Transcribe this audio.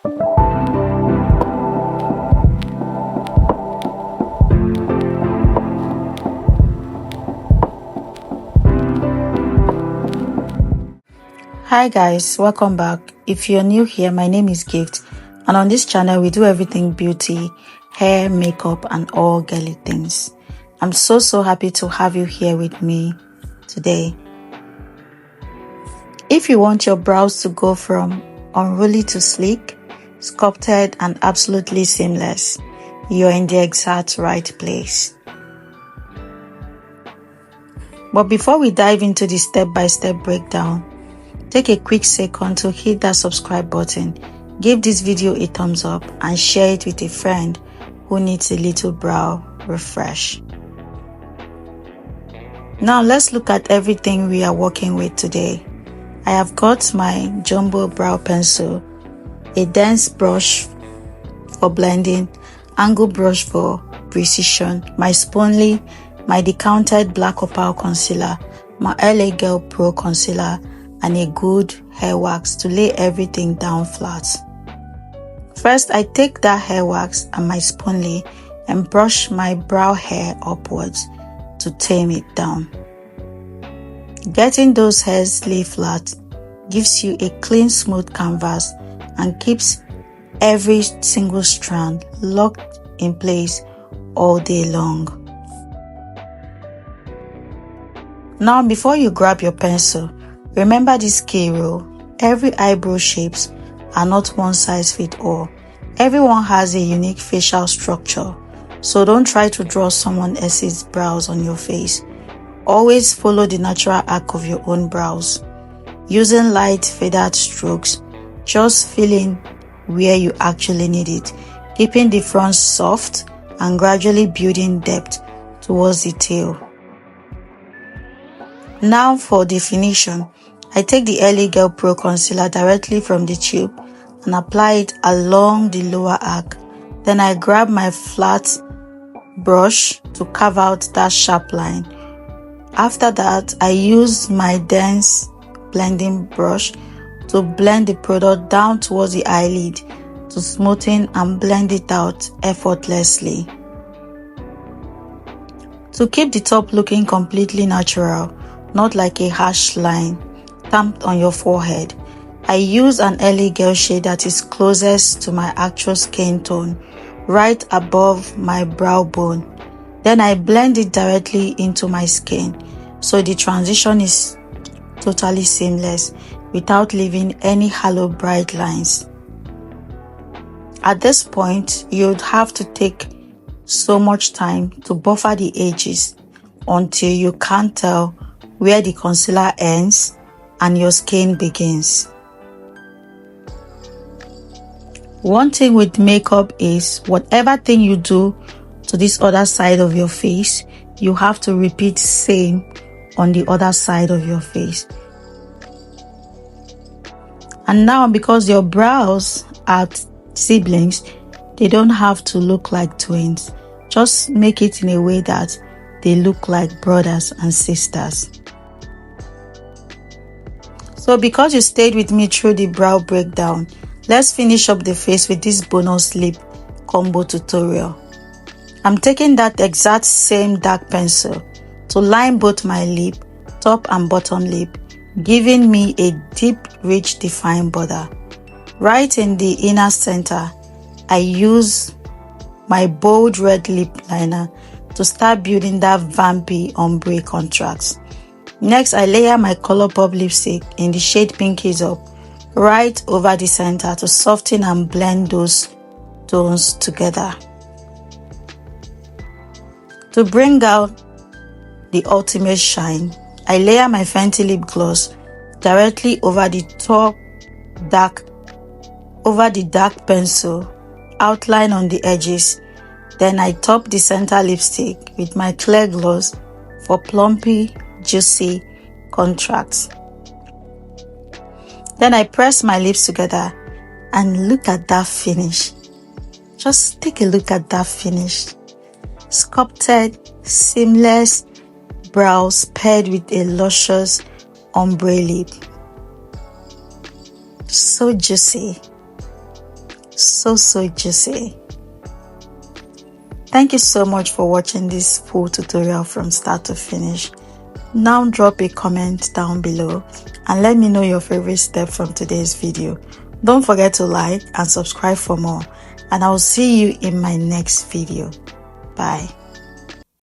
Hi guys, welcome back. If you're new here, my name is Gift, and on this channel we do everything beauty, hair, makeup and all girly things. I'm so happy to have you here with me today. If you want your brows to go from unruly to sleek, sculpted and absolutely seamless, you're in the exact right place. But before we dive into the step-by-step breakdown, take a quick second to hit that subscribe button, give this video a thumbs up and share it with a friend who needs a little brow refresh. Now let's look at everything we are working with today. I have got my jumbo brow pencil, a dense brush for blending, angle brush for precision, my Sponely, my decounted black Opal concealer, my LA Girl Pro concealer, and a good hair wax to lay everything down flat. First, I take that hair wax and my Sponely and brush my brow hair upwards to tame it down. Getting those hairs lay flat gives you a clean, smooth canvas and keeps every single strand locked in place all day long. Now, before you grab your pencil, remember this key rule: every eyebrow shapes are not one size fits all. Everyone has a unique facial structure, so don't try to draw someone else's brows on your face. Always follow the natural arc of your own brows. Using light feathered strokes, just fill in where you actually need it, keeping the front soft and gradually building depth towards the tail. Now for definition, I take the LA Girl Pro concealer directly from the tube and apply it along the lower arc. Then I grab my flat brush to carve out that sharp line. After that, I use my dense blending brush to blend the product down towards the eyelid to smoothen and blend it out effortlessly. To keep the top looking completely natural, not like a harsh line stamped on your forehead, I use an LA Girl shade that is closest to my actual skin tone, right above my brow bone. Then I blend it directly into my skin, so the transition is totally seamless without leaving any hollow bright lines. At this point, you'd have to take so much time to buffer the edges until you can't tell where the concealer ends and your skin begins. One thing with makeup is whatever thing you do to this other side of your face, you have to repeat same on the other side of your face. And now, because your brows are siblings, they don't have to look like twins. Just make it in a way that they look like brothers and sisters. So because you stayed with me through the brow breakdown, let's finish up the face with this bonus lip combo tutorial. I'm taking that exact same dark pencil to line both my lip, top and bottom lip, giving me a deep, rich, defined border. Right in the inner center, I use my bold red lip liner to start building that vampy ombre contrast. Next, I layer my Colourpop lipstick in the shade Pinkies Up right over the center to soften and blend those tones together. To bring out the ultimate shine, I layer my Fenty lip gloss directly over the dark pencil, outline on the edges. Then I top the center lipstick with my clear gloss for plumpy, juicy contrast. Then I press my lips together and look at that finish. Just take a look at that finish. Sculpted, seamless brows paired with a luscious ombre lip. So juicy. so juicy. Thank you so much for watching this full tutorial from start to finish. Now drop a comment down below and let me know your favorite step from today's video. Don't forget to like and subscribe for more, and I will see you in my next video. Bye.